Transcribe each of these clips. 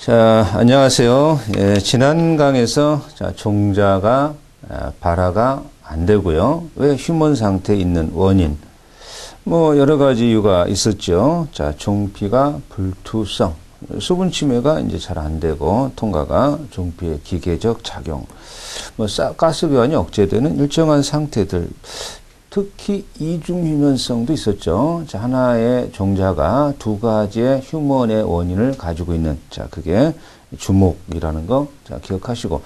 자, 안녕하세요. 예, 지난 강에서 종자가 발화가 안 되고요. 왜 휴먼 상태에 있는 원인? 뭐 여러 가지 이유가 있었죠. 자, 종피가 불투성, 수분 침해가 이제 잘 안 되고 통과가 종피의 기계적 작용, 뭐 가스변이 억제되는 일정한 상태들. 특히 이중휴면성도 있었죠. 자, 하나의 종자가 두 가지의 휴먼의 원인을 가지고 있는, 자, 그게 주목이라는 거, 자, 기억하시고.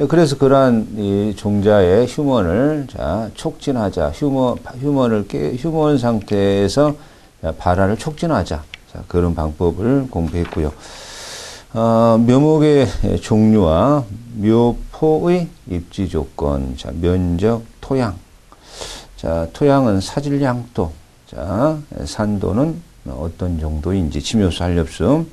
그래서 그러한 이 종자의 휴먼을, 자, 촉진하자. 휴먼 상태에서 발화를 촉진하자. 자, 그런 방법을 공부했고요. 묘목의 종류와 묘포의 입지 조건, 자, 면적, 토양. 자, 토양은 사질양토. 자, 산도는 어떤 정도인지, 침효수, 한렵수.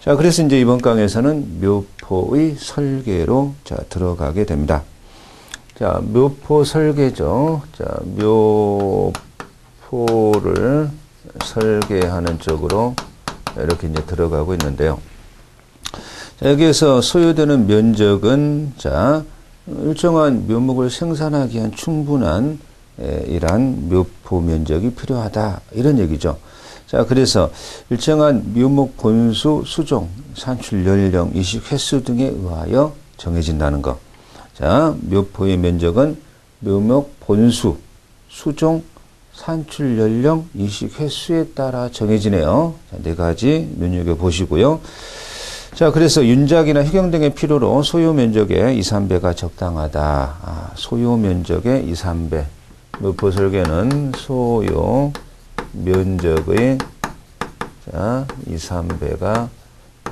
자, 그래서 이제 이번 강에서는 묘포의 설계로 자, 들어가게 됩니다. 자, 묘포 설계죠. 자, 묘포를 설계하는 쪽으로 이렇게 이제 들어가고 있는데요. 자, 여기에서 소요되는 면적은, 자, 일정한 묘목을 생산하기 위한 충분한 이러한 묘포 면적이 필요하다, 이런 얘기죠. 자, 그래서 일정한 묘목 본수, 수종, 산출 연령, 이식 횟수 등에 의하여 정해진다는 것. 자, 묘포의 면적은 묘목 본수, 수종, 산출 연령, 이식 횟수에 따라 정해지네요. 자, 네 가지 눈여겨보시고요. 자, 그래서 윤작이나 희경 등의 필요로 소요 면적의 2, 3배가 적당하다. 소요 면적의 2, 3배. 묘포 설계는 소요 면적의, 자, 2, 3배가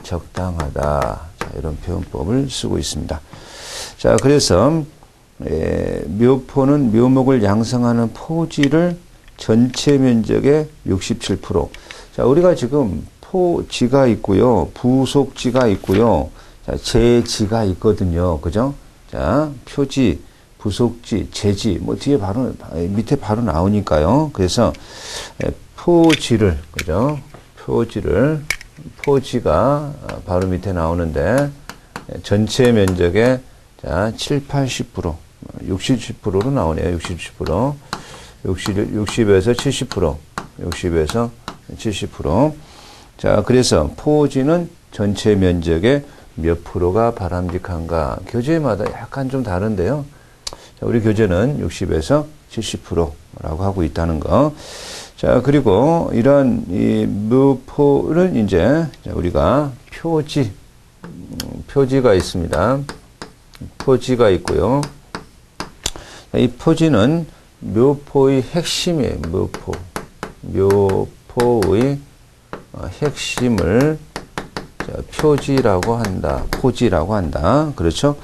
적당하다. 자, 이런 표현법을 쓰고 있습니다. 자, 그래서 묘포는 묘목을 양성하는 포지를 전체 면적의 67%. 자, 우리가 지금 포지가 있고요, 부속지가 있고요, 자, 제지가 있거든요. 그죠? 자, 표지, 부속지, 제지, 뭐 뒤에 바로, 밑에 바로 나오니까요. 그래서 포지를, 그죠? 포지가 바로 밑에 나오는데, 전체 면적의, 자, 7, 80%, 67%로 나오네요. 67%. 60에서 70%, 60에서 70%. 자, 그래서 포지는 전체 면적의 몇 프로가 바람직한가? 교재마다 약간 좀 다른데요. 자, 우리 교재는 60에서 70%라고 하고 있다는 거. 자, 그리고 이런 이 묘포는 이제 우리가 표지가 있습니다. 포지가 있고요. 이 포지는 묘포의 핵심이에요. 묘포의 핵심을 표지라고 한다. 포지라고 한다. 그렇죠?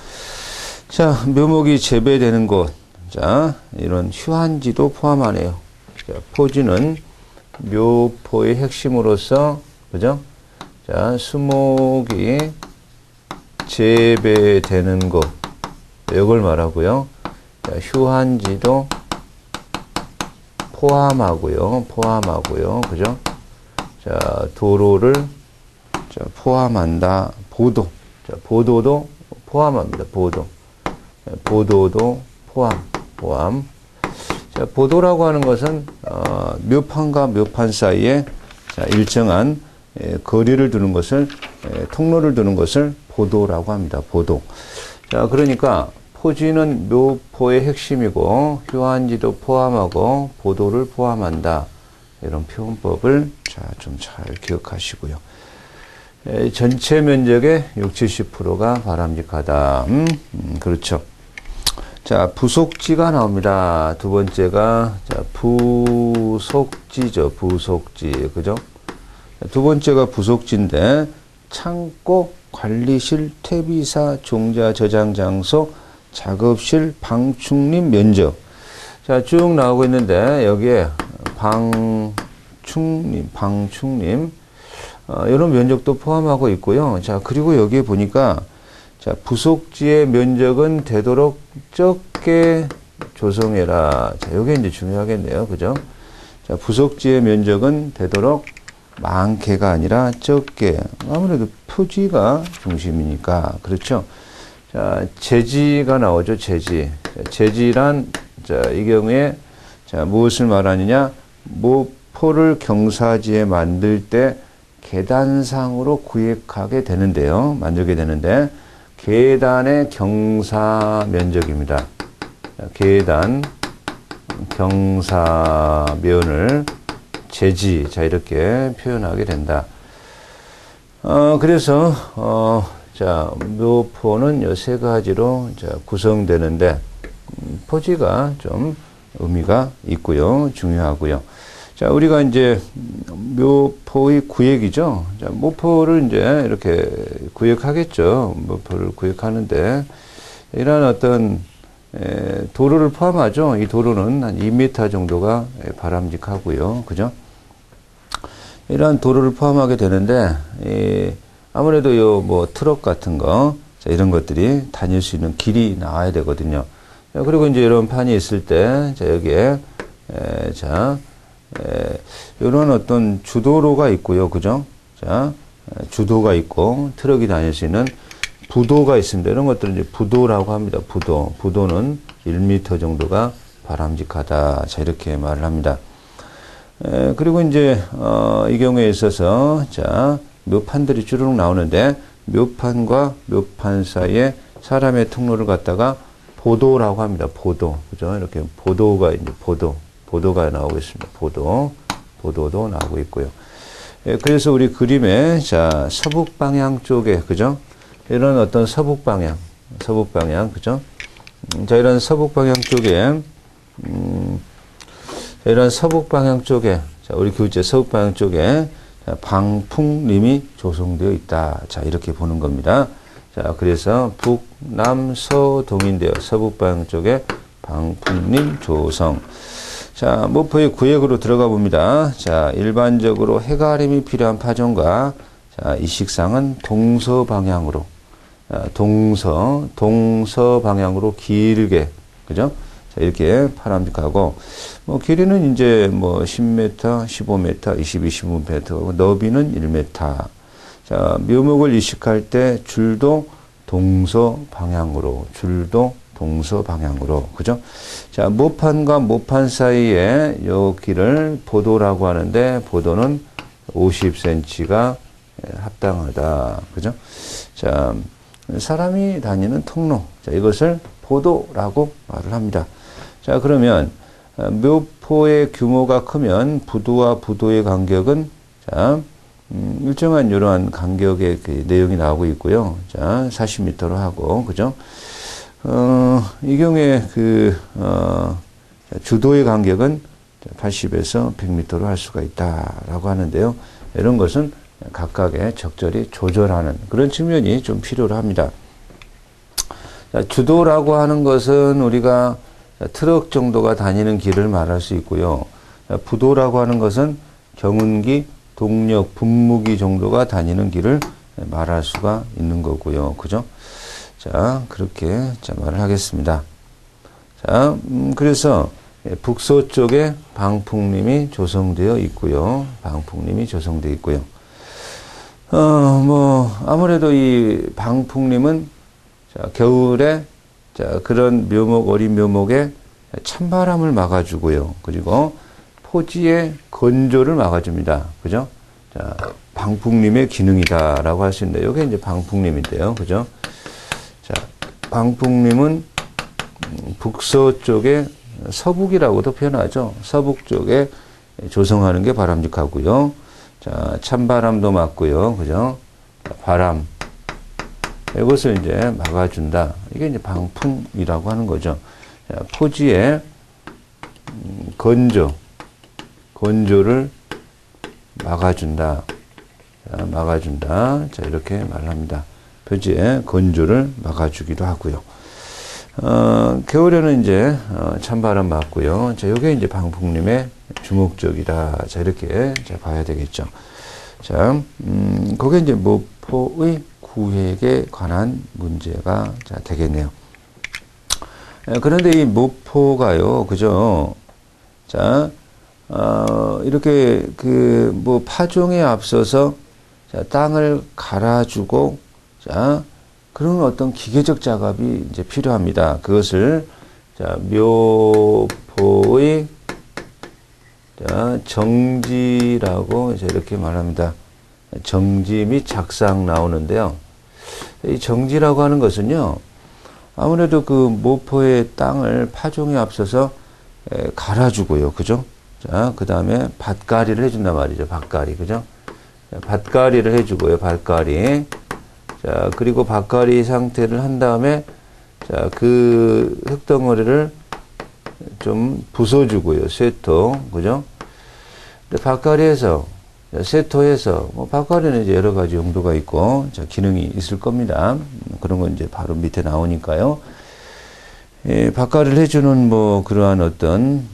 자, 묘목이 재배되는 곳. 자, 이런 휴한지도 포함하네요. 자, 포지는 묘포의 핵심으로서, 그죠? 자, 수목이 재배되는 곳. 이걸 말하고요. 자, 휴한지도 포함하고요. 그죠? 자, 도로를, 자, 포함한다. 보도. 자, 보도도 포함합니다. 보도도 포함. 자, 보도라고 하는 것은, 묘판과 묘판 사이에, 자, 일정한, 거리를 두는 것을, 통로를 두는 것을 보도라고 합니다. 보도. 자, 그러니까, 포지는 묘포의 핵심이고, 휴한지도 포함하고, 보도를 포함한다. 이런 표현법을, 자, 좀 잘 기억하시고요. 전체 면적의 60, 70%가 바람직하다. 그렇죠. 자, 부속지가 나옵니다. 두 번째가, 자, 부속지죠. 부속지. 그죠? 두 번째가 부속지인데, 창고, 관리실, 퇴비사, 종자 저장 장소, 작업실, 방충림 면적. 자, 쭉 나오고 있는데, 여기에 방충림, 이런 면적도 포함하고 있고요. 자, 그리고 여기에 보니까, 자, 부속지의 면적은 되도록 적게 조성해라. 자, 요게 이제 중요하겠네요. 그죠? 자, 부속지의 면적은 되도록 많게가 아니라 적게. 아무래도 토지가 중심이니까. 그렇죠? 자, 제지가 나오죠, 제지. 제지란, 자, 이 경우에, 자, 무엇을 말하느냐? 모포를 경사지에 만들 때 계단상으로 구획하게 되는데요. 만들게 되는데, 계단의 경사 면적입니다. 자, 계단, 경사면을 제지, 자, 이렇게 표현하게 된다. 그래서, 자, 묘포는 요 세 가지로 자, 구성되는데, 포지가 좀 의미가 있고요. 중요하고요. 자, 우리가 이제 묘포의 구획이죠. 자, 모포를 이제 이렇게 구획하겠죠. 모포를 구획하는데, 이러한 어떤 도로를 포함하죠. 이 도로는 한 2m 정도가 바람직하고요. 그죠? 이러한 도로를 포함하게 되는데, 아무래도 요 뭐 트럭 같은 거, 자, 이런 것들이 다닐 수 있는 길이 나와야 되거든요. 자, 그리고 이제 이런 판이 있을 때, 자, 여기에, 이런 어떤 주도로가 있고요. 그죠? 자, 주도가 있고, 트럭이 다닐 수 있는 부도가 있습니다. 이런 것들은 이제 부도라고 합니다. 부도. 부도는 1m 정도가 바람직하다. 자, 이렇게 말을 합니다. 그리고 이제, 이 경우에 있어서, 자, 묘판들이 주르륵 나오는데, 묘판과 묘판 사이에 사람의 통로를 갖다가 보도라고 합니다. 보도. 그죠? 이렇게 보도가 이제 보도가 나오고 있습니다. 보도도 나오고 있고요. 그래서 우리 그림에, 자, 서북 방향 쪽에, 그죠? 이런 어떤 서북 방향, 그죠? 자, 이런 서북 방향 쪽에, 자, 우리 교재 서북 방향 쪽에 방풍림이 조성되어 있다. 자, 이렇게 보는 겁니다. 자, 그래서 북남서동인데요. 서북 방향 쪽에 방풍림 조성. 자, 모포의 구획으로 들어가 봅니다. 자, 일반적으로 해가림이 필요한 파종과, 자, 이 식상은 동서 방향으로, 동서 방향으로 길게, 그죠? 자, 이렇게 바람직하고, 뭐, 길이는 이제 뭐 10m, 15m, 25m, 너비는 1m. 자, 묘목을 이식할 때 줄도 동서 방향으로, 그죠? 자, 모판과 모판 사이에 요 길을 보도라고 하는데, 보도는 50cm가 합당하다. 그죠? 자, 사람이 다니는 통로. 자, 이것을 보도라고 말을 합니다. 자, 그러면, 묘포의 규모가 크면 부도와 부도의 간격은, 자, 일정한 이러한 간격의 그 내용이 나오고 있고요. 자, 40m로 하고, 그죠? 이 경우에 주도의 간격은 80에서 100m로 할 수가 있다라고 하는데요. 이런 것은 각각의 적절히 조절하는 그런 측면이 좀 필요로 합니다. 자, 주도라고 하는 것은 우리가 트럭 정도가 다니는 길을 말할 수 있고요. 자, 부도라고 하는 것은 경운기, 동력, 분무기 정도가 다니는 길을 말할 수가 있는 거고요. 그죠? 자, 그렇게 자, 말을 하겠습니다. 자, 그래서 북서쪽에 방풍림이 조성되어 있고요. 뭐, 아무래도 이 방풍림은 자, 겨울에 자, 그런 묘목, 어린 묘목에 찬바람을 막아주고요. 그리고 포지의 건조를 막아줍니다. 그죠? 자, 방풍림의 기능이다라고 할 수 있는데, 이게 이제 방풍림인데요. 그죠? 자, 방풍림은 북서쪽에 서북이라고도 표현하죠. 서북 쪽에 조성하는 게 바람직하고요. 자, 찬바람도 막고요. 그죠? 바람. 이것을 이제 막아준다. 이게 이제 방풍이라고 하는 거죠. 자, 포지의 건조를 막아준다. 자, 이렇게 말합니다. 표지의 건조를 막아주기도 하고요. 겨울에는 이제, 찬바람 맞고요. 자, 요게 이제 방풍림의 주목적이다. 자, 이렇게 자, 봐야 되겠죠. 자, 그게 이제 모포의 구획에 관한 문제가 자, 되겠네요. 그런데 이 모포가요, 그죠? 자, 이렇게 뭐 파종에 앞서서 자, 땅을 갈아주고, 자, 그런 어떤 기계적 작업이 이제 필요합니다. 그것을, 자, 묘포의, 자, 정지라고 이제 이렇게 말합니다. 정지 및 작상 나오는데요. 이 정지라고 하는 것은요, 아무래도 그 모포의 땅을 파종에 앞서서 갈아주고요. 그죠? 자, 그 다음에 밭갈이를 해준단 말이죠. 밭갈이. 그죠? 밭갈이를 해주고요. 밭갈이. 자, 그리고 밭갈이 상태를 한 다음에, 자, 그 흙덩어리를 좀 부숴주고요. 쇠토. 그죠? 근데 밭갈이에서, 쇠토에서, 뭐, 밭갈이는 이제 여러 가지 용도가 있고, 자, 기능이 있을 겁니다. 그런 건 이제 바로 밑에 나오니까요. 예, 밭갈이를 해주는 뭐, 그러한 어떤,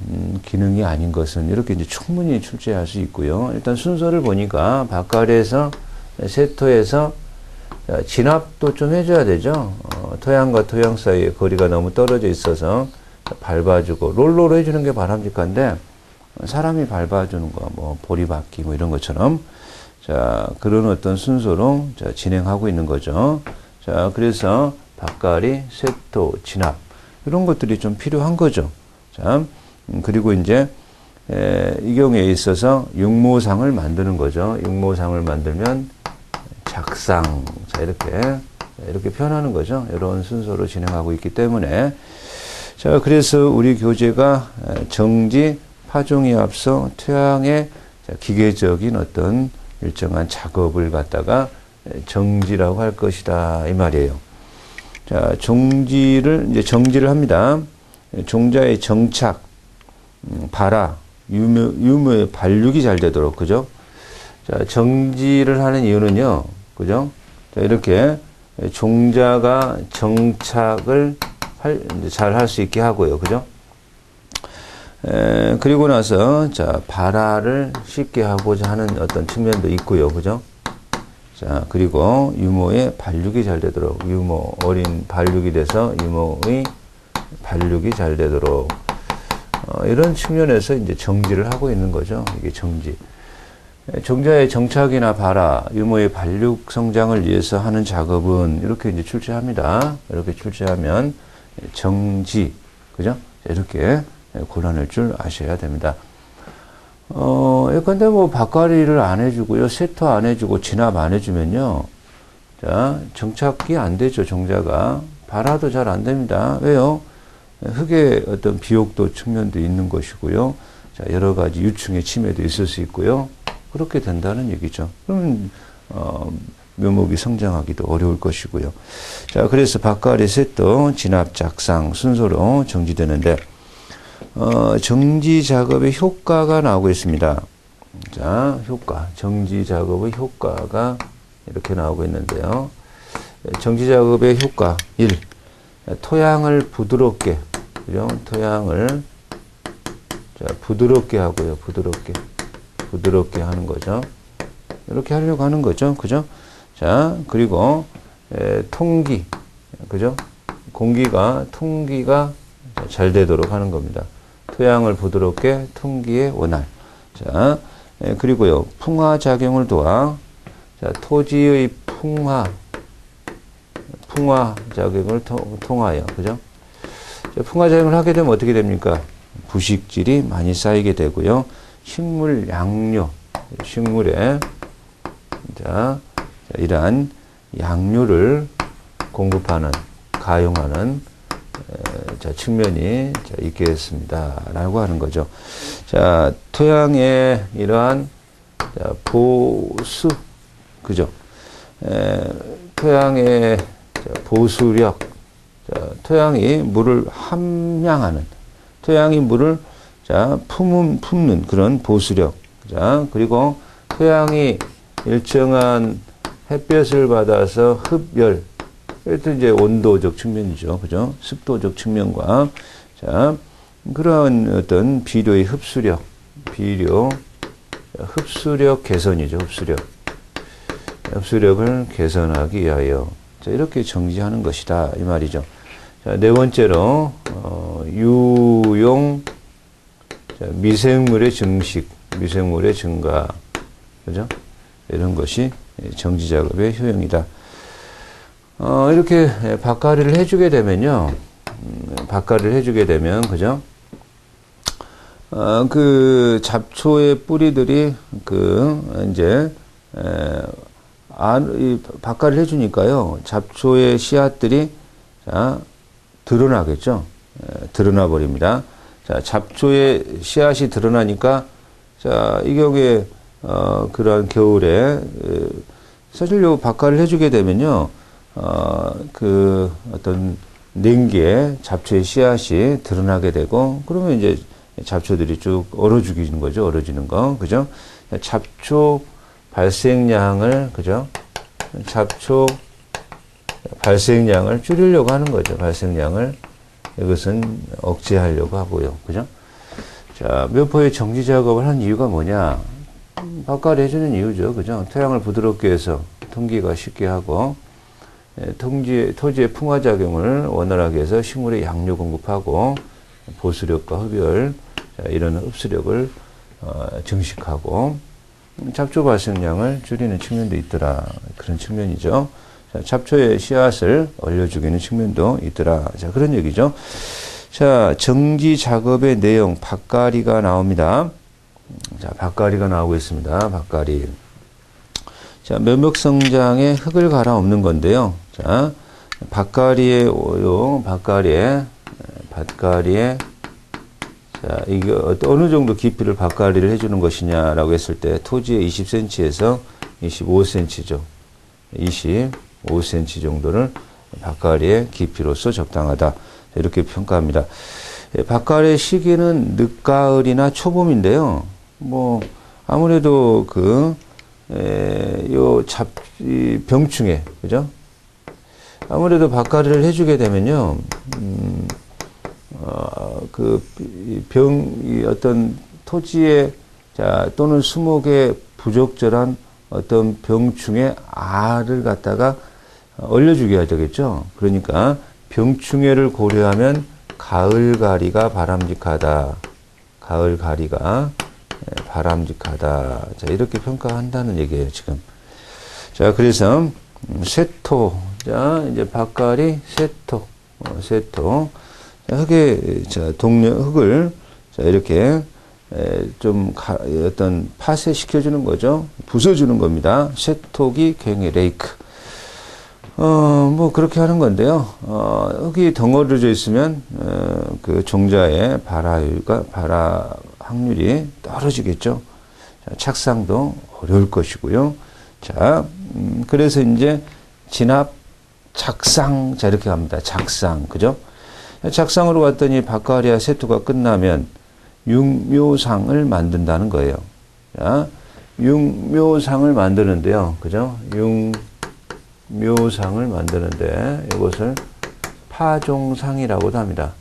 기능이 아닌 것은 이렇게 이제 충분히 출제할 수 있고요. 일단 순서를 보니까, 밭갈이에서, 쇠토에서, 자, 진압도 좀 해줘야 되죠. 토양과 토양 사이에 거리가 너무 떨어져 있어서 밟아주고, 롤러로 해주는 게 바람직한데, 사람이 밟아주는 거, 뭐, 보리박기, 뭐, 이런 것처럼, 자, 그런 어떤 순서로, 자, 진행하고 있는 거죠. 자, 그래서, 밭갈이, 쇠토, 진압, 이런 것들이 좀 필요한 거죠. 자, 그리고 이제, 이 경우에 있어서 육모상을 만드는 거죠. 육모상을 만들면, 작상, 자, 이렇게 표현하는 거죠. 이런 순서로 진행하고 있기 때문에, 자, 그래서 우리 교재가 정지, 파종에 앞서 토양의 기계적인 어떤 일정한 작업을 갖다가 정지라고 할 것이다 이 말이에요. 자, 이제 정지를 합니다. 종자의 정착, 발화, 유무의 발육이 잘 되도록, 그죠? 자, 정지를 하는 이유는요, 그죠? 자, 이렇게 종자가 정착을 잘 할 수 있게 하고요, 그죠? 그리고 나서, 자, 발화를 쉽게 하고자 하는 어떤 측면도 있고요. 그죠? 자, 그리고 유모의 발육이 잘 되도록, 어린 발육이 돼서 유모의 발육이 잘 되도록, 이런 측면에서 이제 정지를 하고 있는 거죠. 이게 정지. 종자의 정착이나 발화, 유모의 발육 성장을 위해서 하는 작업은 이렇게 이제 출제합니다. 이렇게 출제하면 정지, 그죠? 이렇게 고난할 줄 아셔야 됩니다. 예컨대 뭐, 밭갈이를 안 해주고요, 쇠토 안 해주고, 진압 안 해주면요, 자, 정착이 안 되죠, 종자가. 발화도 잘 안 됩니다. 왜요? 흙의 어떤 비옥도 측면도 있는 것이고요, 자, 여러 가지 유충의 침해도 있을 수 있고요, 그렇게 된다는 얘기죠. 그러면, 묘목이 성장하기도 어려울 것이고요. 자, 그래서 밭갈이, 쇠토, 진압, 작상 순서로 정지되는데, 정지 작업의 효과가 나오고 있습니다. 자, 정지 작업의 효과가 이렇게 나오고 있는데요. 정지 작업의 효과 1. 토양을 부드럽게, 그죠? 토양을, 자, 부드럽게 하고요. 부드럽게 하는 거죠. 이렇게 하려고 하는 거죠. 그죠? 자, 그리고, 통기, 그죠? 통기가 잘 되도록 하는 겁니다. 토양을 부드럽게 통기의 원활. 자, 그리고요, 풍화 작용을 도와, 자, 토지의 풍화 작용을 통하여, 그죠? 자, 풍화 작용을 하게 되면 어떻게 됩니까? 부식질이 많이 쌓이게 되고요. 식물 양료, 식물에, 자, 이러한 양료를 공급하는, 가용하는, 자, 측면이 있겠습니다. 라고 하는 거죠. 자, 토양의 이러한, 자, 보수, 그죠? 토양의 보수력, 자, 토양이 물을 함량하는, 토양이 물을, 자, 품는 그런 보수력. 자, 그리고 토양이 일정한 햇볕을 받아서 흡열, 이것도 이제 온도적 측면이죠. 그죠? 습도적 측면과, 자, 그런 어떤 비료의 흡수력 개선이죠. 흡수력을 개선하기 위하여. 자, 이렇게 정지하는 것이다. 이 말이죠. 자, 네 번째로, 유용, 자, 미생물의 증가. 그죠? 이런 것이 정지 작업의 효용이다. 이렇게 밭갈이를 해주게 되면요. 밭갈이를 해주게 되면, 그죠? 그 잡초의 뿌리들이 이제, 이 밭갈이를 해주니까요. 잡초의 씨앗들이, 자, 드러나겠죠? 드러나 버립니다. 자, 잡초의 씨앗이 드러나니까, 자, 이 경우에, 그러한 겨울에, 사실 요 밭갈이를 해주게 되면요. 어떤 냉기에 잡초의 씨앗이 드러나게 되고, 그러면 이제 잡초들이 쭉 얼어 죽이는 거죠. 얼어지는 거. 그죠? 잡초 발생량을, 그죠? 잡초 발생량을 줄이려고 하는 거죠. 발생량을. 이것은 억제하려고 하고요. 그죠? 자, 묘포의 정지 작업을 한 이유가 뭐냐? 밭갈이 해주는 이유죠. 그죠? 토양을 부드럽게 해서 통기가 쉽게 하고, 토지의 풍화작용을 원활하게 해서 식물에 양료 공급하고, 보수력과 흡열, 이런 흡수력을 증식하고, 잡초 발생량을 줄이는 측면도 있더라. 그런 측면이죠. 자, 잡초의 씨앗을 얼려주기는 측면도 있더라. 자, 그런 얘기죠. 자, 정지 작업의 내용, 밭갈이가 나옵니다. 자, 밭갈이가 나오고 있습니다. 밭갈이. 자, 면목성장에 흙을 갈아엎는 건데요. 자, 밭갈이의 자, 이게 어느 정도 깊이를 밭갈이를 해주는 것이냐라고 했을 때, 토지의 20cm에서 25cm죠. 25cm 정도를 밭갈이의 깊이로서 적당하다. 이렇게 평가합니다. 밭갈이의 시기는 늦가을이나 초봄인데요. 뭐, 아무래도 병충해, 그죠? 아무래도 밭갈이를 해주게 되면요, 어떤 토지에, 자, 또는 수목에 부적절한 어떤 병충해 알을 갖다가 얼려주게 되겠죠. 그러니까 병충해를 고려하면 가을가리가 바람직하다. 가을가리가 바람직하다. 자, 이렇게 평가한다는 얘기예요, 지금. 자, 그래서 쇠토. 자, 이제 밭갈이 쇠토. 쇠토. 흙의, 자, 흙을, 자, 이렇게, 어떤 파쇄시켜주는 거죠. 부숴주는 겁니다. 쇠토기, 괭이, 레이크. 뭐, 그렇게 하는 건데요. 흙이 덩어려져 있으면, 그 종자의 발화 확률이 떨어지겠죠. 자, 착상도 어려울 것이고요. 자, 그래서 이제, 진압, 작상. 자, 이렇게 갑니다. 작상. 그죠? 작상으로 갔더니 밭갈이와 쇠토가 끝나면 육묘상을 만든다는 거예요. 자, 육묘상을 만드는데요. 그죠? 육묘상을 만드는데 이것을 파종상이라고도 합니다.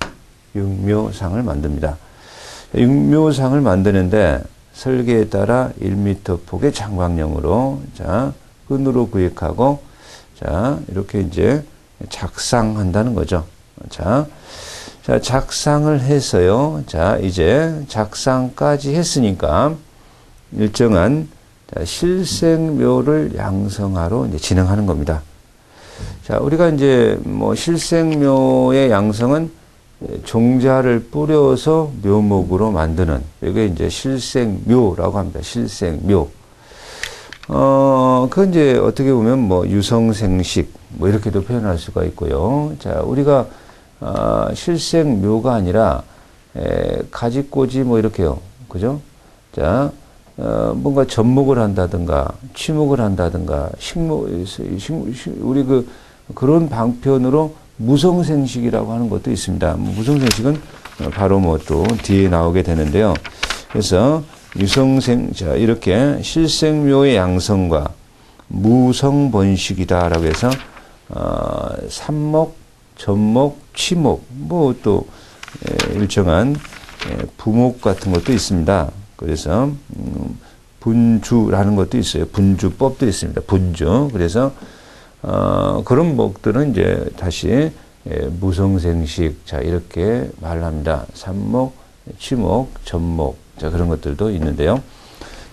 육묘상을 만듭니다. 육묘상을 만드는데 설계에 따라 1m 폭의 장광령으로, 자, 끈으로 구획하고, 자, 이렇게 이제 작상한다는 거죠. 자, 작상을 해서요. 자, 이제 작상까지 했으니까 일정한 실생묘를 양성하러 이제 진행하는 겁니다. 자, 우리가 이제 뭐 실생묘의 양성은 종자를 뿌려서 묘목으로 만드는, 이게 이제 실생묘라고 합니다. 실생묘. 그건 이제 어떻게 보면 뭐 유성생식, 뭐 이렇게도 표현할 수가 있고요. 자, 우리가 실생묘가 아니라 가지꼬지 뭐 이렇게요. 그죠? 자, 뭔가 접목을 한다든가 취목을 한다든가 우리 그런 방편으로 무성생식이라고 하는 것도 있습니다. 무성생식은 바로 뭐 또 뒤에 나오게 되는데요. 그래서 자, 이렇게 실생묘의 양성과 무성번식이다라고 해서 삽목, 접목, 취목, 뭐 또 일정한 부목 같은 것도 있습니다. 그래서 분주라는 것도 있어요. 분주법도 있습니다. 분주. 그래서 그런 목들은 이제 다시 무성생식, 자, 이렇게 말합니다. 삽목, 취목, 접목, 자, 그런 것들도 있는데요.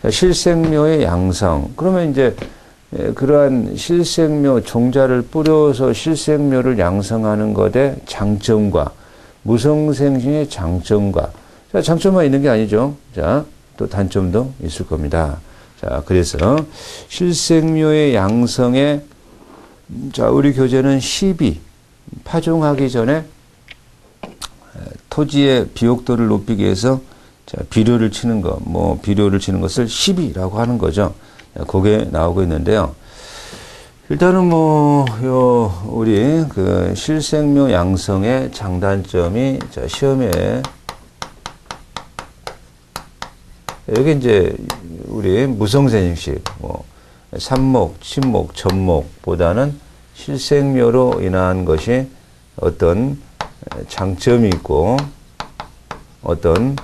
자, 실생묘의 양성. 그러면 이제 그러한 실생묘 종자를 뿌려서 실생묘를 양성하는 것의 장점과 무성생신의 장점과 자, 장점만 있는 게 아니죠. 자, 또 단점도 있을 겁니다. 자, 그래서 실생묘의 양성에 자, 우리 교재는 12 파종하기 전에 토지의 비옥도를 높이기 위해서 자, 비료를 치는 거, 비료를 치는 것을 12라고 하는 거죠. 그게 나오고 있는데요. 일단은 우리 그 실생묘 양성의 장단점이 자, 시험에 여기 이제 우리 무성생식, 삼목, 친목, 전목보다는 실생묘로 인한 것이 어떤 장점이 있고 어떤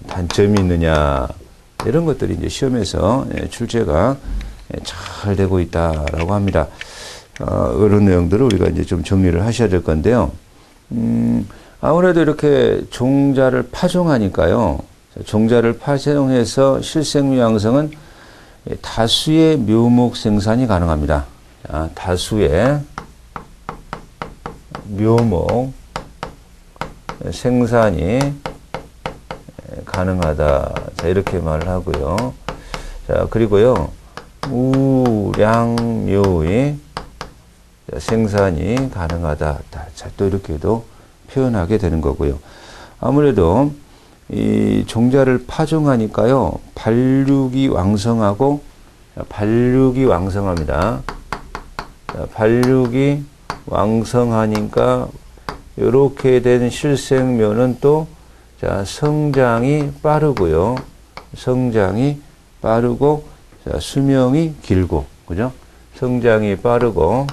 단점이 있느냐 이런 것들이 이제 시험에서 출제가 잘 되고 있다라고 합니다. 이런 내용들을 우리가 이제 좀 정리를 하셔야 될 건데요. 아무래도 이렇게 종자를 파종하니까요. 종자를 파종해서 실생묘 양성은 다수의 묘목 생산이 가능합니다. 자, 다수의 묘목 생산이 가능하다. 자, 이렇게 말을 하고요. 자, 그리고요. 우량묘의 생산이 가능하다. 자, 또 이렇게도 표현하게 되는 거고요. 아무래도 이 종자를 파종하니까요. 발육이 왕성하고 발육이 왕성합니다. 자, 발육이 왕성하니까 이렇게 된 실생묘는 또 자, 성장이 빠르고요. 성장이 빠르고 자, 수명이 길고 그죠? 성장이 빠르고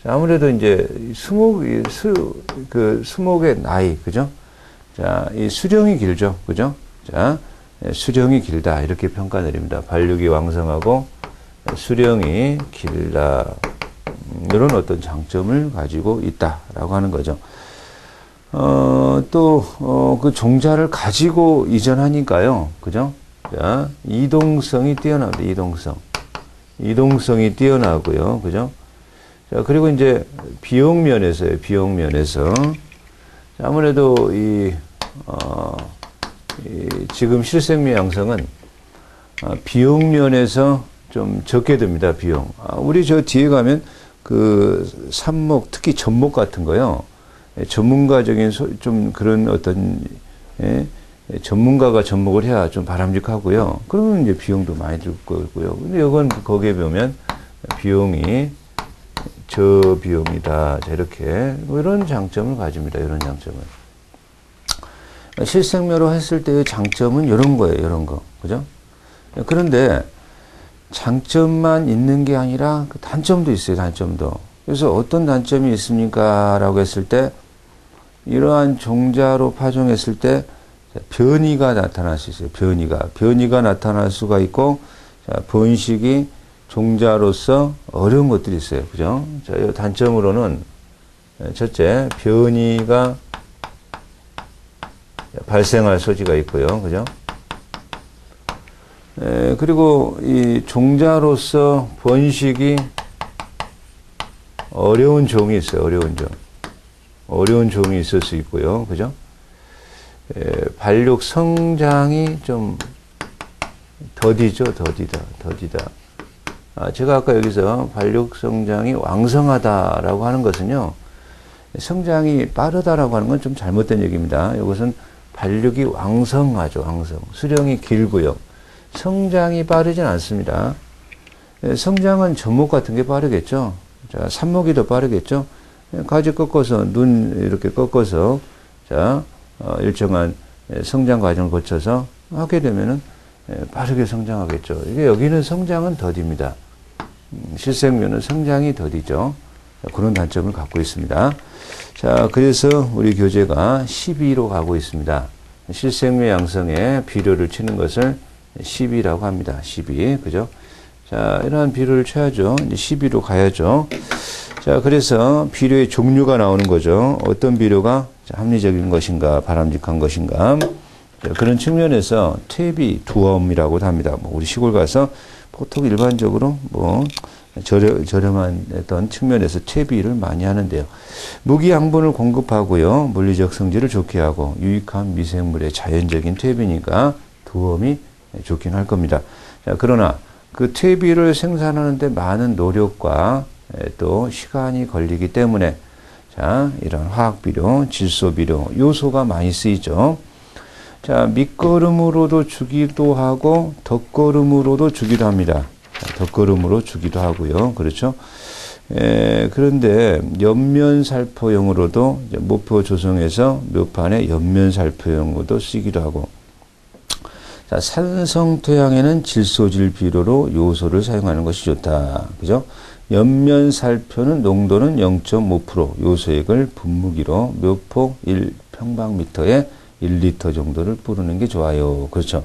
자, 아무래도 이제 수목의 나이 그죠? 자, 이 수령이 길죠. 그죠? 자, 수령이 길다 이렇게 평가 내립니다. 발육이 왕성하고 수령이 길다. 이런 어떤 장점을 가지고 있다라고 하는 거죠. 그 종자를 가지고 이전하니까요. 그죠? 자, 이동성이 뛰어납니다. 이동성이 뛰어나고요. 그죠? 자, 그리고 이제 비용면에서요. 비용면에서. 아무래도 지금 실생묘 양성은 비용면에서 좀 적게 듭니다. 비용. 우리 저 뒤에 가면 그 삽목, 특히 전목 같은 거요. 전문가적인 좀 그런 어떤 전문가가 접목을 해야 좀 바람직하고요. 그러면 이제 비용도 많이 들 거고요. 근데 이건 거기에 보면 비용이 저비용이다. 이렇게 이런 장점을 가집니다. 이런 장점을. 실생묘로 했을 때의 장점은 이런 거예요. 이런 거. 그죠? 그런데 장점만 있는 게 아니라 그 단점도 있어요. 단점도. 그래서 어떤 단점이 있습니까? 라고 했을 때 이러한 종자로 파종했을 때 변이가 나타날 수 있어요. 변이가 나타날 수가 있고 자, 번식이 종자로서 어려운 것들이 있어요. 그죠? 자, 이 단점으로는 첫째, 변이가 발생할 소지가 있고요. 그죠? 그리고 이 종자로서 번식이 어려운 종이 있어요. 어려운 종이 있을 수 있고요. 그죠? 발육 성장이 좀 더디죠. 더디다. 제가 아까 여기서 발육 성장이 왕성하다라고 하는 것은요. 성장이 빠르다라고 하는 건 좀 잘못된 얘기입니다. 이것은 발육이 왕성하죠. 수령이 길고요. 성장이 빠르진 않습니다. 성장은 전목 같은 게 빠르겠죠. 자, 삽목이 더 빠르겠죠. 가지 꺾어서, 눈 이렇게 꺾어서, 자, 일정한 성장 과정을 거쳐서 하게 되면은 빠르게 성장하겠죠. 이게 여기는 성장은 더딥니다. 실생묘는 성장이 더디죠. 그런 단점을 갖고 있습니다. 자, 그래서 우리 교재가 12로 가고 있습니다. 실생묘 양성에 비료를 치는 것을 12라고 합니다. 12. 그죠? 자, 이러한 비료를 쳐야죠. 이제 12로 가야죠. 자, 그래서 비료의 종류가 나오는 거죠. 어떤 비료가 합리적인 것인가, 바람직한 것인가. 그런 측면에서 퇴비, 두엄이라고도 합니다. 뭐 우리 시골 가서 보통 일반적으로 뭐 저렴한 어떤 측면에서 퇴비를 많이 하는데요. 무기 양분을 공급하고요. 물리적 성질을 좋게 하고 유익한 미생물의 자연적인 퇴비니까 두엄이 좋긴 할 겁니다. 자, 그러나 그 퇴비를 생산하는데 많은 노력과 또 시간이 걸리기 때문에 자, 이런 화학비료, 질소비료, 요소가 많이 쓰이죠. 자, 밑거름으로도 주기도 하고 덧거름으로도 주기도 합니다. 덧거름으로 주기도 하고요. 그렇죠? 그런데 옆면살포용으로도 모표 조성해서 묘판에 옆면살포용으로도 쓰기도 하고 자, 산성토양에는 질소질 비료로 요소를 사용하는 것이 좋다. 그죠? 옆면살표는 농도는 0.5%, 요소액을 분무기로 묘폭 1평방미터에 1리터 정도를 뿌리는 게 좋아요. 그렇죠?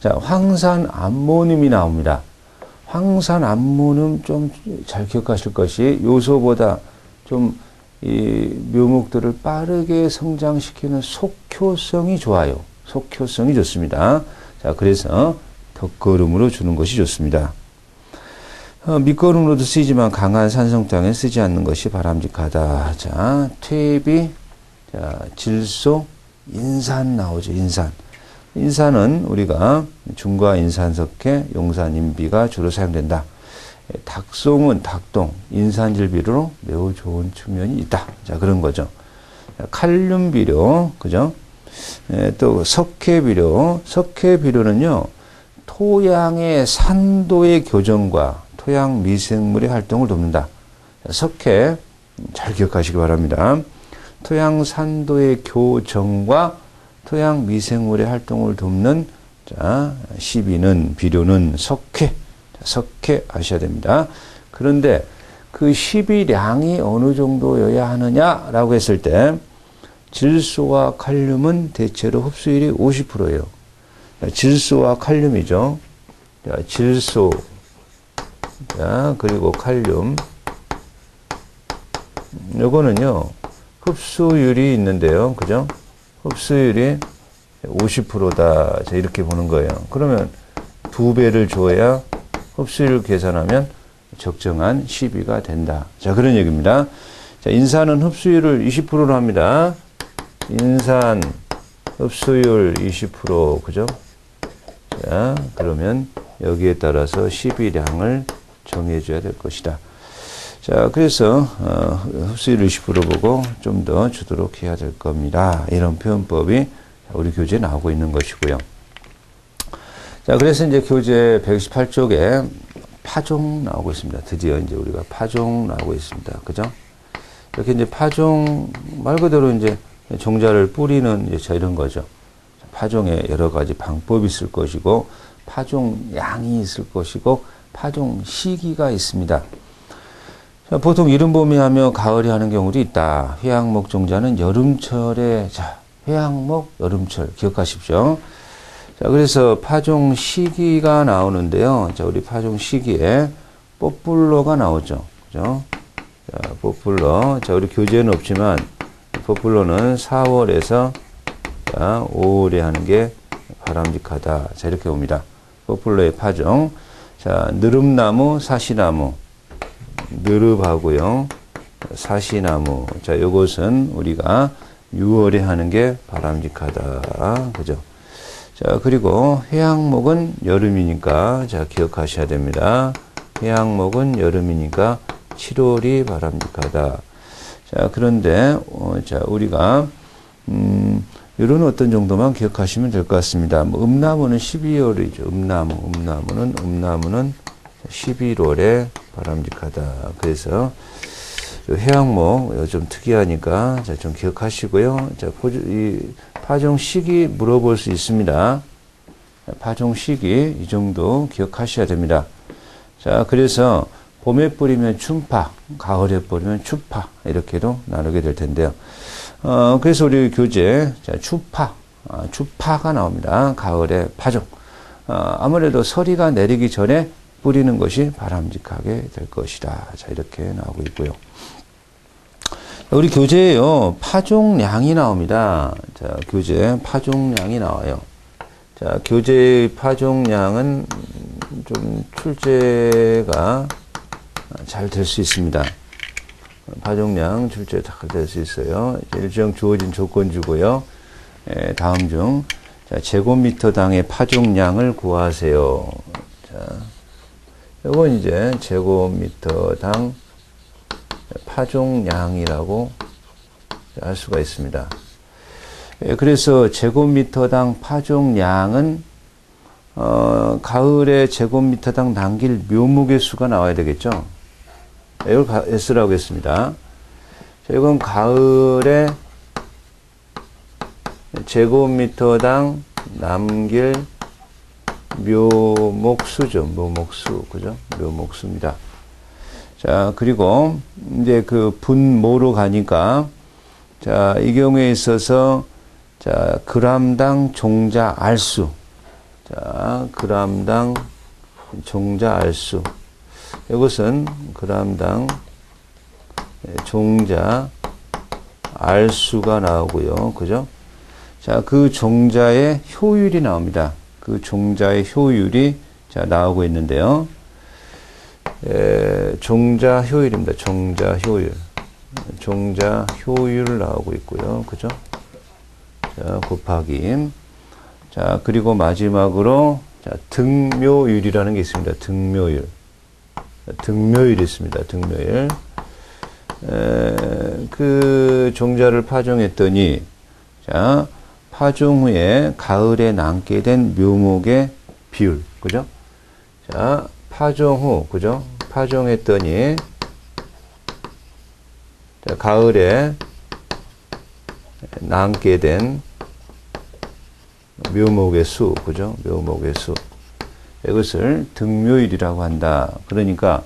자, 황산암모늄이 나옵니다. 황산암모늄 좀 잘 기억하실 것이 요소보다 좀 이 묘목들을 빠르게 성장시키는 속효성이 좋아요. 속효성이 좋습니다. 자, 그래서 덧거름으로 주는 것이 좋습니다. 밑거름으로도 쓰이지만 강한 산성토양에 쓰지 않는 것이 바람직하다. 자, 퇴비, 자, 질소, 인산 나오죠. 인산. 인산은 우리가 중과 인산석회, 용산 인비가 주로 사용된다. 닭송은 닭동, 인산질 비료로 매우 좋은 측면이 있다. 자, 그런 거죠. 칼륨 비료, 그죠? 또 석회 비료. 석회 비료는요, 토양의 산도의 교정과 토양 미생물의 활동을 돕는다. 석회, 잘 기억하시기 바랍니다. 토양 산도의 교정과 토양 미생물의 활동을 돕는 자, 비료는 석회. 석회 하셔야 됩니다. 그런데 그 12량이 어느 정도여야 하느냐라고 했을 때 질소와 칼륨은 대체로 흡수율이 50%예요. 질소와 칼륨이죠. 자, 질소, 자, 그리고 칼륨. 요거는요, 흡수율이 있는데요. 그죠? 흡수율이 50%다. 자, 이렇게 보는 거예요. 그러면 2배를 줘야 흡수율 계산하면 적정한 12가 된다. 자, 그런 얘기입니다. 자, 인산은 흡수율을 20%로 합니다. 인산 흡수율 20%, 그죠? 자, 그러면 여기에 따라서 12량을 정해줘야 될 것이다. 자, 그래서 흡수율 20% 보고 좀 더 주도록 해야 될 겁니다. 이런 표현법이 우리 교재에 나오고 있는 것이고요. 자, 그래서 이제 교재 128쪽에 파종 나오고 있습니다. 드디어 이제 우리가 파종 나오고 있습니다. 그죠? 이렇게 이제 파종 말 그대로 이제 종자를 뿌리는 이제 이런 거죠. 파종에 여러 가지 방법이 있을 것이고, 파종량이 있을 것이고, 파종 시기가 있습니다. 자, 보통 이른봄에 하며 가을에 하는 경우도 있다. 회양목 종자는 여름철에, 자, 회양목, 여름철 기억하십시오. 자, 그래서 파종 시기가 나오는데요. 자, 우리 파종 시기에 포플러가 나오죠. 그죠? 자, 포플러. 자, 우리 교재에는 없지만, 포플러는 4월에서 자, 5월에 하는 게 바람직하다. 자, 이렇게 봅니다. 포플러의 파종. 자, 느릅나무, 사시나무. 느릅하고요. 사시나무. 자, 요것은 우리가 6월에 하는 게 바람직하다. 그죠? 자, 그리고 회양목은 여름이니까, 자, 기억하셔야 됩니다. 회양목은 여름이니까 7월이 바람직하다. 자, 그런데, 자, 우리가, 이런 어떤 정도만 기억하시면 될 것 같습니다. 뭐, 음나무는 12월이죠. 음나무는 11월에 바람직하다. 그래서, 회양목, 좀 특이하니까, 자, 좀 기억하시고요. 자, 이 파종 시기 물어볼 수 있습니다. 파종 시기, 이 정도 기억하셔야 됩니다. 자, 그래서, 봄에 뿌리면 춘파, 가을에 뿌리면 추파, 이렇게도 나누게 될 텐데요. 그래서 우리 교재, 자, 추파가 나옵니다. 가을에 파종. 아무래도 서리가 내리기 전에 뿌리는 것이 바람직하게 될 것이다. 자, 이렇게 나오고 있고요. 우리 교재에요. 파종량이 나옵니다. 자, 교재 파종량이 나와요. 자, 교재의 파종량은 좀 출제가 잘 될 수 있습니다. 파종량 출제 잘 될 수 있어요. 일정 주어진 조건주고요. 다음 중 자, 제곱미터당의 파종량을 구하세요. 자, 이건 이제 제곱미터당 파종량이라고 할 수가 있습니다. 그래서 제곱미터당 파종량은 가을에 제곱미터당 남길 묘목의 수가 나와야 되겠죠. 이걸 S라고 했습니다. 자, 이건 가을에 제곱미터당 남길 묘목수죠. 묘목수, 그죠? 묘목수입니다. 자, 그리고 이제 그 분모로 가니까 자, 이 경우에 있어서 자, 그람당 종자 알수. 자, 그람당 종자 알수. 이것은 그람당 종자 알수가 나오고요. 그죠? 자, 그 종자의 효율이 나옵니다. 그 종자의 효율이 자, 나오고 있는데요. 종자 효율입니다. 종자 효율. 종자 효율 나오고 있고요. 그죠? 자, 곱하기. 자, 그리고 마지막으로, 자, 등묘율이라는 게 있습니다. 등묘율. 등묘율이 있습니다. 등묘율. 그 종자를 파종했더니, 자, 파종 후에 가을에 남게 된 묘목의 비율. 그죠? 자, 파종 후, 그죠? 파종했더니, 자, 가을에 남게 된 묘목의 수, 그죠? 묘목의 수. 이것을 등묘율이라고 한다. 그러니까,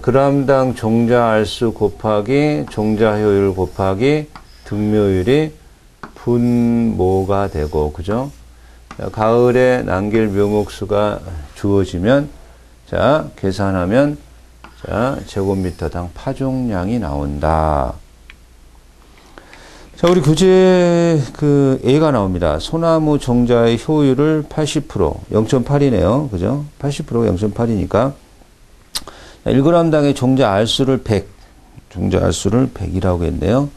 그람당 종자 알수 곱하기 종자 효율 곱하기 등묘율이 분모가 되고, 그죠? 자, 가을에 남길 묘목수가 주어지면, 자, 계산하면, 자, 제곱미터당 파종량이 나온다. 자, 우리 교재 그 A가 나옵니다. 소나무 종자의 효율을 80%, 0.8이네요. 그죠? 80%, 0.8이니까. 1g당의 종자 알수를 100, 종자 알수를 100이라고 했네요.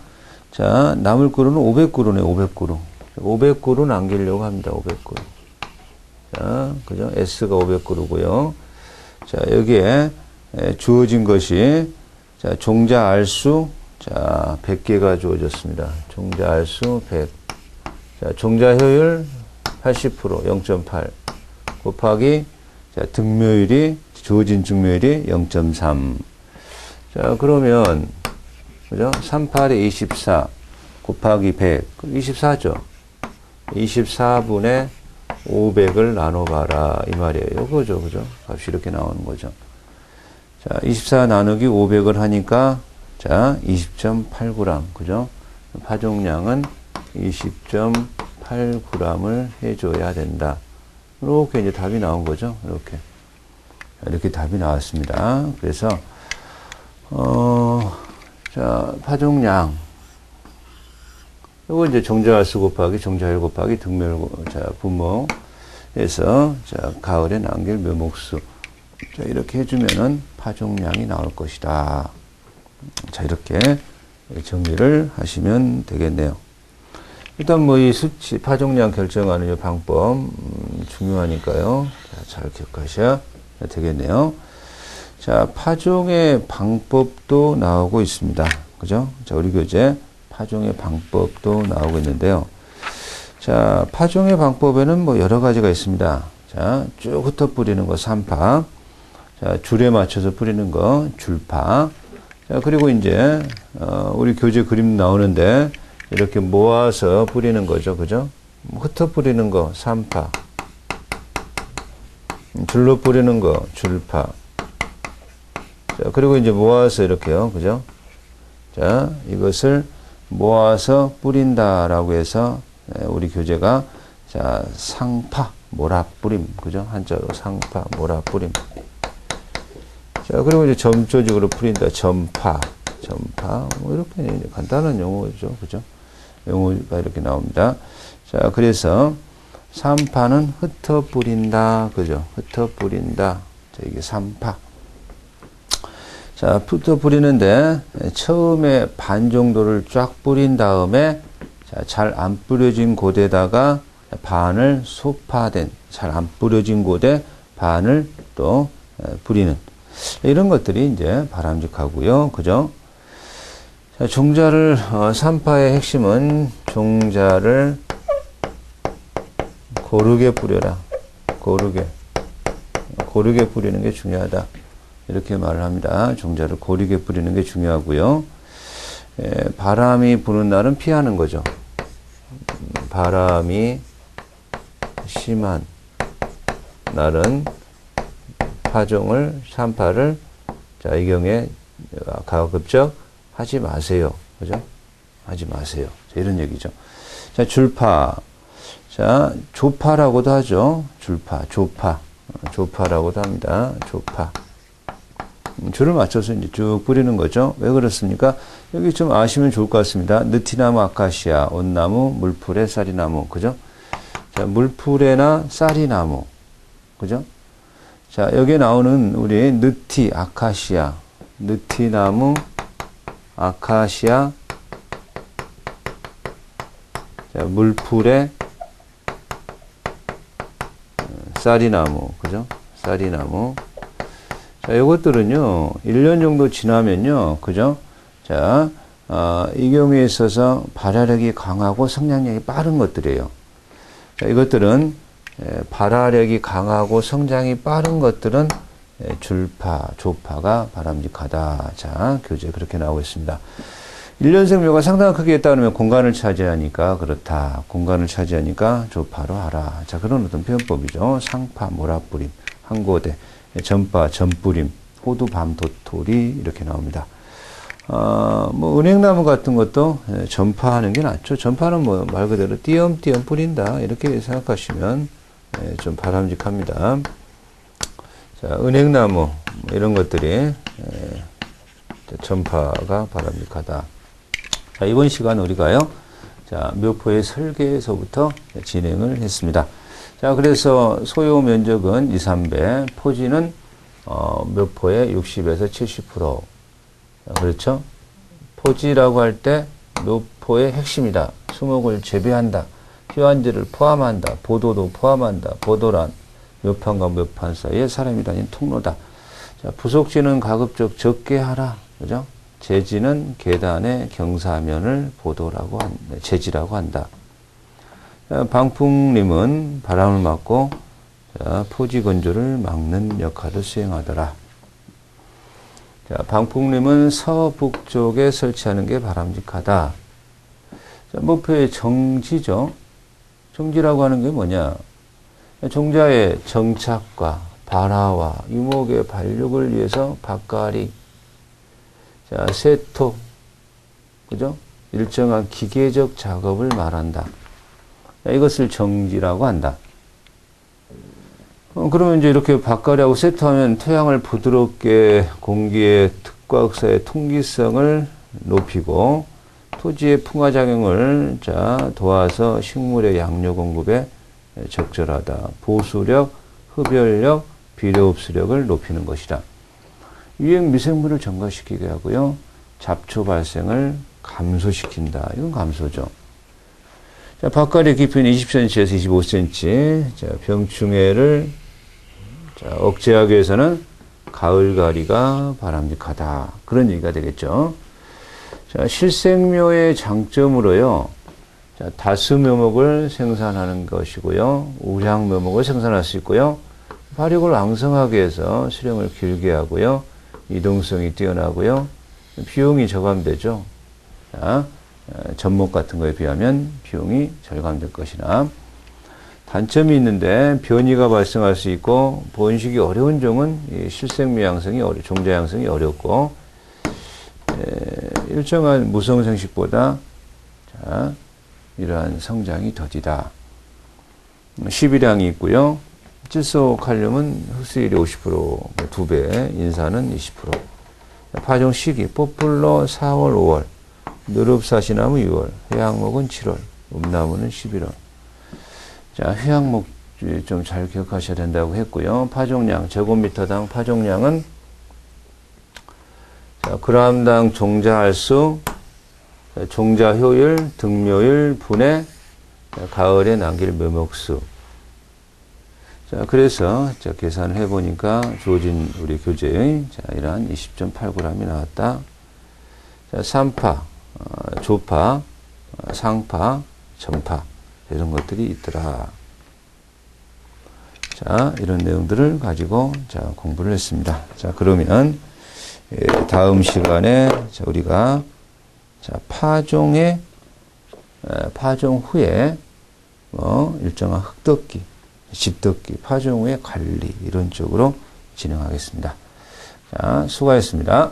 자, 남을 그루는 500그루네, 500그루. 500그루 남기려고 합니다, 500그루. 자, 그죠? S가 500그루고요. 자, 여기에 주어진 것이, 자, 종자 알수, 자, 100개가 주어졌습니다. 종자 알수 100. 자, 종자 효율 80%, 0.8. 곱하기, 자, 등묘율이, 주어진 등묘율이 0.3. 자, 그러면, 그죠? 38에 24 곱하기 100. 24죠? 24분의 500을 나눠봐라. 이 말이에요. 그죠? 그죠? 값이 이렇게 나오는 거죠. 자, 24 나누기 500을 하니까, 자, 20.8g. 그죠? 파종량은 20.8g을 해줘야 된다. 이렇게 이제 답이 나온 거죠. 이렇게 답이 나왔습니다. 그래서, 자, 파종량. 이거 이제 종자알수 곱하기 종자율 곱하기 등묘율, 자, 분모해서, 자, 가을에 남길 묘목수. 자, 이렇게 해주면은 파종량이 나올 것이다. 자, 이렇게 정리를 하시면 되겠네요. 일단 뭐 이 수치, 파종량 결정하는 이 방법, 중요하니까요. 자, 잘 기억하셔야 되겠네요. 자, 파종의 방법도 나오고 있습니다. 그죠? 자, 우리 교재 파종의 방법도 나오고 있는데요. 자, 파종의 방법에는 뭐 여러 가지가 있습니다. 자, 쭉 흩어 뿌리는 거 3파. 자, 줄에 맞춰서 뿌리는 거 줄파. 자, 그리고 이제, 우리 교재 그림 나오는데, 이렇게 모아서 뿌리는 거죠. 그죠? 흩어 뿌리는 거 3파. 줄로 뿌리는 거 줄파. 자, 그리고 이제 모아서 이렇게요. 그죠? 자, 이것을 모아서 뿌린다라고 해서, 우리 교재가, 자, 상파, 몰아뿌림. 그죠? 한자로 상파, 몰아뿌림. 자, 그리고 이제 점조직으로 뿌린다. 점파. 전파, 뭐 이렇게 간단한 용어죠. 그죠? 용어가 이렇게 나옵니다. 자, 그래서 산파는 흩어뿌린다. 그죠? 흩어뿌린다. 자, 이게 산파. 자, 흩어뿌리는데, 처음에 반 정도를 쫙 뿌린 다음에, 자, 잘 안 뿌려진 곳에다가 반을 소파된, 잘 안 뿌려진 곳에 반을 또 뿌리는. 이런 것들이 이제 바람직하고요. 그죠? 자, 종자를, 산파의 핵심은 종자를 고르게 뿌려라. 고르게 뿌리는 게 중요하다. 이렇게 말을 합니다. 종자를 고르게 뿌리는 게 중요하고요. 바람이 부는 날은 피하는 거죠. 바람이 심한 날은 산파를, 자, 이 경우에 가급적 하지 마세요. 그죠? 하지 마세요. 자, 이런 얘기죠. 자, 줄파. 자, 조파라고도 하죠. 줄파, 조파라고도 합니다. 조파. 줄을 맞춰서 이제 쭉 뿌리는 거죠. 왜 그렇습니까? 여기 좀 아시면 좋을 것 같습니다. 느티나무, 아카시아, 온나무, 물풀에, 쌀이나무. 그죠? 자, 물풀에나 쌀이나무. 그죠? 자, 여기에 나오는 우리 느티, 아카시아, 느티나무, 아카시아, 자, 물풀에, 쌀이나무. 그죠? 쌀이나무. 자, 이것들은요, 1년 정도 지나면요, 그죠? 자, 이 경우에 있어서 발화력이 강하고 성장력이 빠른 것들이에요. 자, 이것들은, 발화력이 강하고 성장이 빠른 것들은 줄파, 조파가 바람직하다. 자, 교재 그렇게 나오고 있습니다. 1년생 묘가 상당한 크기에 따르면 공간을 차지하니까 그렇다. 공간을 차지하니까 조파로 하라. 자, 그런 어떤 표현법이죠. 상파, 모라뿌림, 항고대, 전파, 전뿌림, 호두, 밤, 도토리 이렇게 나옵니다. 뭐 은행나무 같은 것도 전파하는 게 낫죠. 전파는 뭐 말 그대로 띄엄띄엄 뿌린다 이렇게 생각하시면 좀 바람직합니다. 자, 은행나무 이런 것들이 전파가 바람직하다. 자, 이번 시간 우리가요, 자, 묘포의 설계에서부터 진행을 했습니다. 자, 그래서 소요 면적은 2, 3배, 포지는 묘포의 60에서 70%. 그렇죠? 포지라고 할 때 묘포의 핵심이다. 수목을 재배한다. 휴안지를 포함한다. 보도도 포함한다. 보도란 묘판과 묘판 사이에 사람이 다니는 통로다. 자, 부속지는 가급적 적게 하라. 그죠? 제지는 계단의 경사면을 보도라고 제지라고 한다. 방풍림은 바람을 막고 포지 건조를 막는 역할을 수행하더라. 자, 방풍림은 서북쪽에 설치하는 게 바람직하다. 자, 목표의 정지죠. 정지라고 하는 게 뭐냐? 종자의 정착과 발화와 유목의 발육을 위해서 밭갈이, 자, 세토, 그죠? 일정한 기계적 작업을 말한다. 이것을 정지라고 한다. 그러면 이제 이렇게 밭갈이하고 세토하면 토양을 부드럽게 공기의 흙과 흑사의 통기성을 높이고 토지의 풍화작용을 도와서 식물의 양료 공급에 적절하다. 보수력, 흡열력, 비료흡수력을 높이는 것이다. 유행 미생물을 증가시키게 하고요. 잡초 발생을 감소시킨다. 이건 감소죠. 자, 밭갈이 깊이는 20cm에서 25cm. 자, 병충해를 억제하기 위해서는 가을가리가 바람직하다. 그런 얘기가 되겠죠. 자, 실생묘의 장점으로요. 자, 다수묘목을 생산하는 것이고요. 우량묘목을 생산할 수 있고요. 발육을 왕성하게 해서 수령을 길게 하고요. 이동성이 뛰어나고요. 비용이 저감되죠. 자, 전목 같은 거에 비하면 비용이 절감될 것이나 단점이 있는데 변이가 발생할 수 있고 번식이 어려운 종은 실생묘 양성이 종자 양성이 어렵고 일정한 무성생식보다 자, 이러한 성장이 더디다. 12량이 있고요. 질소 칼륨은 흡수율이 50%, 2배, 인산은 20%. 파종 시기, 포플러 4월, 5월, 누릅사시나무 6월, 회양목은 7월, 음나무는 11월. 자, 회양목 좀 잘 기억하셔야 된다고 했고요. 파종량, 제곱미터당 파종량은 자, 그람당 종자할수, 종자 효율, 등묘율, 분해, 가을에 남길 묘목수. 자, 그래서 자, 계산을 해보니까 주어진 우리 교재의 자, 이러한 20.8g이 나왔다. 자, 산파, 조파, 상파, 전파 이런 것들이 있더라. 자, 이런 내용들을 가지고 자, 공부를 했습니다. 자, 그러면 다음 시간에 자, 우리가 자, 파종 후에 일정한 흙덮기, 집덮기, 파종 후의 관리 이런 쪽으로 진행하겠습니다. 자, 수고하셨습니다.